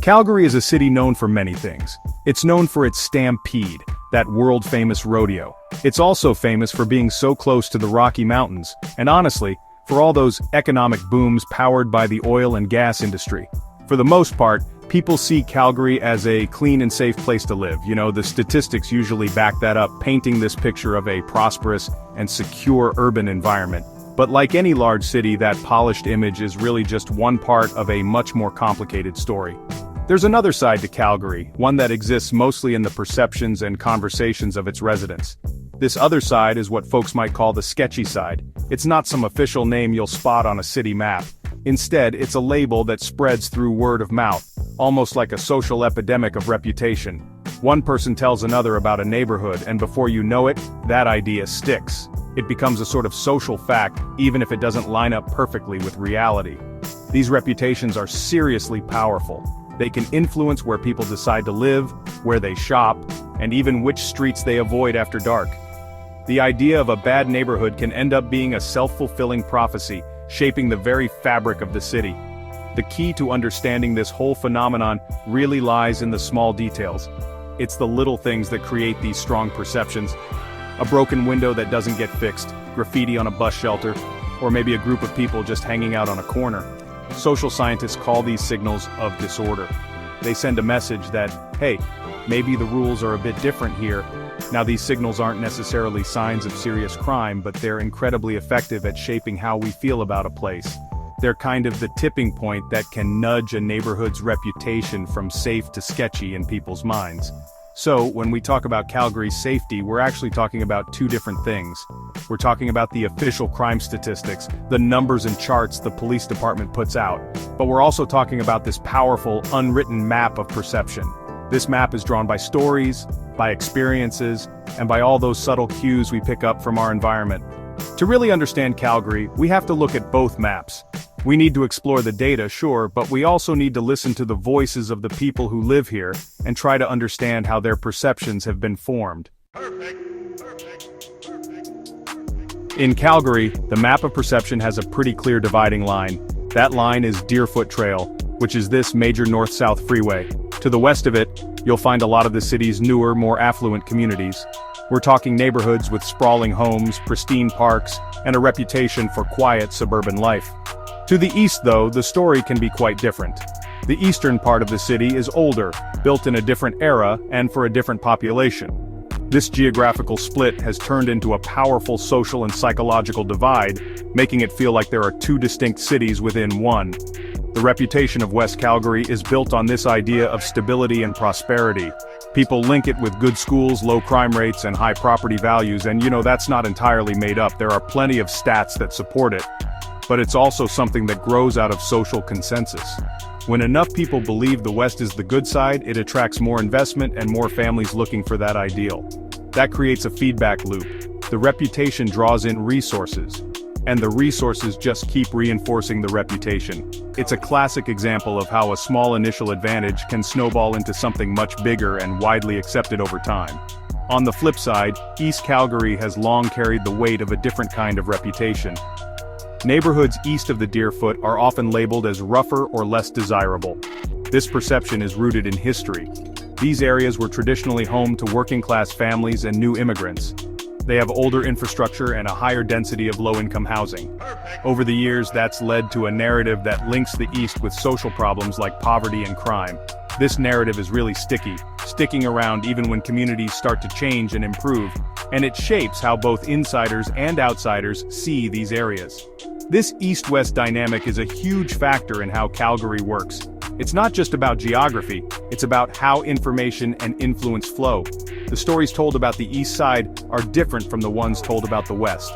Calgary is a city known for many things. It's known for its Stampede, that world-famous rodeo. It's also famous for being so close to the Rocky Mountains, and honestly, for all those economic booms powered by the oil and gas industry. For the most part, people see Calgary as a clean and safe place to live. You know, the statistics usually back that up, painting this picture of a prosperous and secure urban environment. But like any large city, that polished image is really just one part of a much more complicated story. There's another side to Calgary, one that exists mostly in the perceptions and conversations of its residents. This other side is what folks might call the sketchy side. It's not some official name you'll spot on a city map. Instead, it's a label that spreads through word of mouth, almost like a social epidemic of reputation. One person tells another about a neighborhood, and before you know it, that idea sticks. It becomes a sort of social fact, even if it doesn't line up perfectly with reality. These reputations are seriously powerful. They can influence where people decide to live, where they shop, and even which streets they avoid after dark. The idea of a bad neighborhood can end up being a self-fulfilling prophecy, shaping the very fabric of the city. The key to understanding this whole phenomenon really lies in the small details. It's the little things that create these strong perceptions. A broken window that doesn't get fixed, graffiti on a bus shelter, or maybe a group of people just hanging out on a corner. Social scientists call these signals of disorder. They send a message that, hey, maybe the rules are a bit different here. Now, these signals aren't necessarily signs of serious crime, but they're incredibly effective at shaping how we feel about a place. They're kind of the tipping point that can nudge a neighborhood's reputation from safe to sketchy in people's minds. So, when we talk about Calgary's safety, we're actually talking about two different things. We're talking about the official crime statistics, the numbers and charts the police department puts out. But we're also talking about this powerful, unwritten map of perception. This map is drawn by stories, by experiences, and by all those subtle cues we pick up from our environment. To really understand Calgary, we have to look at both maps. We need to explore the data, sure, but we also need to listen to the voices of the people who live here and try to understand how their perceptions have been formed. In Calgary, the map of perception has a pretty clear dividing line. That line is Deerfoot Trail, which is this major north-south freeway. To the west of it, you'll find a lot of the city's newer, more affluent communities. We're talking neighborhoods with sprawling homes, pristine parks, and a reputation for quiet suburban life. To the east, though, the story can be quite different. The eastern part of the city is older, built in a different era and for a different population. This geographical split has turned into a powerful social and psychological divide, making it feel like there are two distinct cities within one. The reputation of West Calgary is built on this idea of stability and prosperity. People link it with good schools, low crime rates, and high property values, and that's not entirely made up. There are plenty of stats that support it. But it's also something that grows out of social consensus. When enough people believe the West is the good side, it attracts more investment and more families looking for that ideal. That creates a feedback loop. The reputation draws in resources, and the resources just keep reinforcing the reputation. It's a classic example of how a small initial advantage can snowball into something much bigger and widely accepted over time. On the flip side, East Calgary has long carried the weight of a different kind of reputation. Neighborhoods east of the Deerfoot are often labeled as rougher or less desirable. This perception is rooted in history. These areas were traditionally home to working-class families and new immigrants. They have older infrastructure and a higher density of low-income housing. Over the years, that's led to a narrative that links the East with social problems like poverty and crime. This narrative is really sticking around even when communities start to change and improve, and it shapes how both insiders and outsiders see these areas. This east-west dynamic is a huge factor in how Calgary works. It's not just about geography, it's about how information and influence flow. The stories told about the east side are different from the ones told about the west.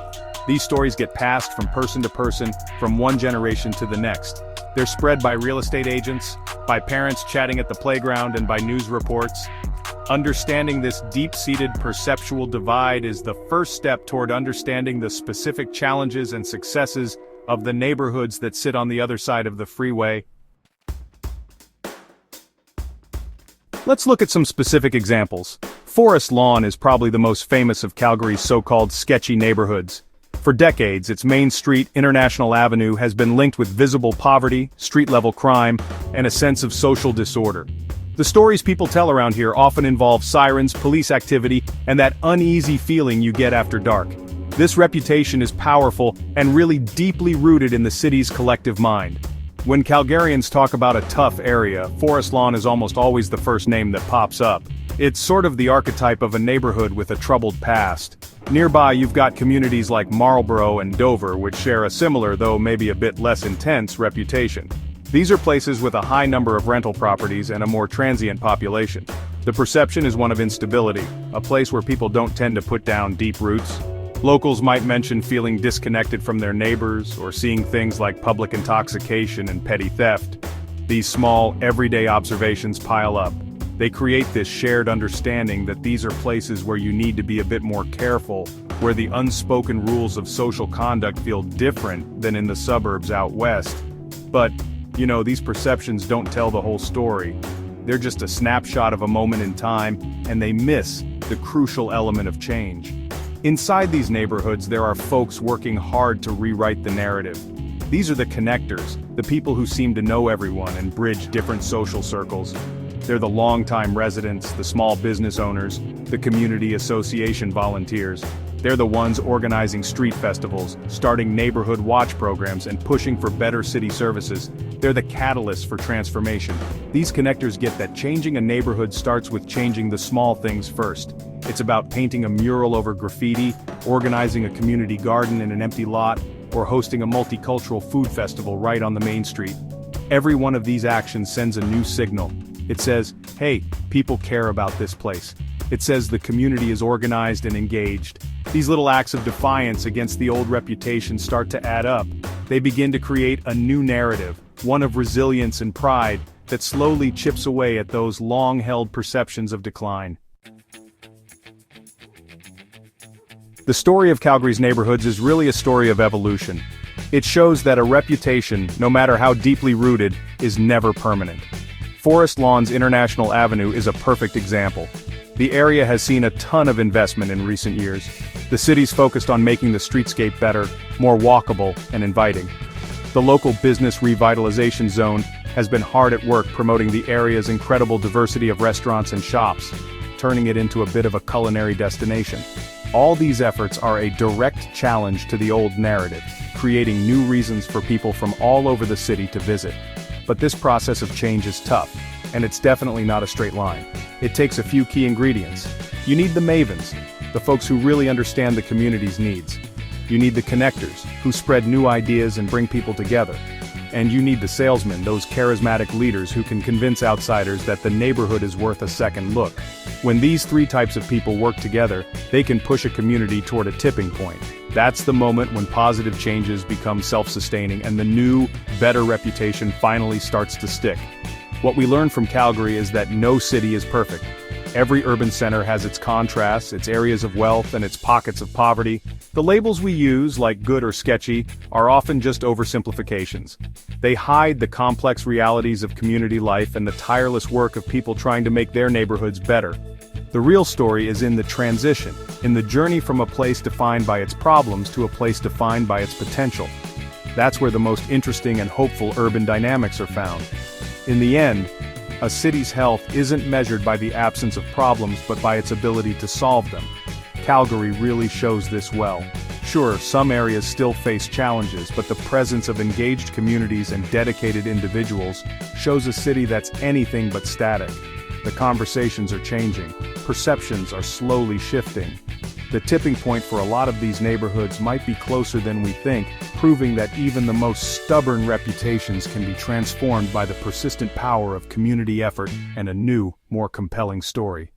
These stories get passed from person to person, from one generation to the next. They're spread by real estate agents, by parents chatting at the playground, and by news reports. Understanding this deep-seated perceptual divide is the first step toward understanding the specific challenges and successes of the neighborhoods that sit on the other side of the freeway. Let's look at some specific examples. Forest Lawn is probably the most famous of Calgary's so-called sketchy neighborhoods. For decades, its main street, International Avenue, has been linked with visible poverty, street-level crime, and a sense of social disorder. The stories people tell around here often involve sirens, police activity, and that uneasy feeling you get after dark. This reputation is powerful and really deeply rooted in the city's collective mind. When Calgarians talk about a tough area, Forest Lawn is almost always the first name that pops up. It's sort of the archetype of a neighborhood with a troubled past. Nearby you've got communities like Marlborough and Dover, which share a similar, though maybe a bit less intense, reputation. These are places with a high number of rental properties and a more transient population. The perception is one of instability, a place where people don't tend to put down deep roots. Locals might mention feeling disconnected from their neighbors, or seeing things like public intoxication and petty theft. These small, everyday observations pile up. They create this shared understanding that these are places where you need to be a bit more careful, where the unspoken rules of social conduct feel different than in the suburbs out west. But, these perceptions don't tell the whole story. They're just a snapshot of a moment in time, and they miss the crucial element of change. Inside these neighborhoods, there are folks working hard to rewrite the narrative. These are the connectors, the people who seem to know everyone and bridge different social circles. They're the longtime residents, the small business owners, the community association volunteers. They're the ones organizing street festivals, starting neighborhood watch programs, and pushing for better city services. They're the catalysts for transformation. These connectors get that changing a neighborhood starts with changing the small things first. It's about painting a mural over graffiti, organizing a community garden in an empty lot, or hosting a multicultural food festival right on the main street. Every one of these actions sends a new signal. It says, hey, people care about this place. It says the community is organized and engaged. These little acts of defiance against the old reputation start to add up. They begin to create a new narrative, one of resilience and pride, that slowly chips away at those long-held perceptions of decline. The story of Calgary's neighborhoods is really a story of evolution. It shows that a reputation, no matter how deeply rooted, is never permanent. Forest Lawn's International Avenue is a perfect example. The area has seen a ton of investment in recent years. The city's focused on making the streetscape better, more walkable, and inviting. The local business revitalization zone has been hard at work promoting the area's incredible diversity of restaurants and shops, turning it into a bit of a culinary destination. All these efforts are a direct challenge to the old narrative, creating new reasons for people from all over the city to visit. But this process of change is tough, and it's definitely not a straight line. It takes a few key ingredients. You need the mavens, the folks who really understand the community's needs. You need the connectors, who spread new ideas and bring people together. And you need the salesmen, those charismatic leaders who can convince outsiders that the neighborhood is worth a second look. When these three types of people work together, they can push a community toward a tipping point. That's the moment when positive changes become self-sustaining and the new, better reputation finally starts to stick. What we learn from Calgary is that no city is perfect. Every urban center has its contrasts, its areas of wealth, and its pockets of poverty. The labels we use, like good or sketchy, are often just oversimplifications. They hide the complex realities of community life and the tireless work of people trying to make their neighborhoods better. The real story is in the transition, in the journey from a place defined by its problems to a place defined by its potential. That's where the most interesting and hopeful urban dynamics are found. In the end, a city's health isn't measured by the absence of problems but by its ability to solve them. Calgary really shows this well. Sure, some areas still face challenges, but the presence of engaged communities and dedicated individuals shows a city that's anything but static. The conversations are changing, perceptions are slowly shifting. The tipping point for a lot of these neighborhoods might be closer than we think, proving that even the most stubborn reputations can be transformed by the persistent power of community effort and a new, more compelling story.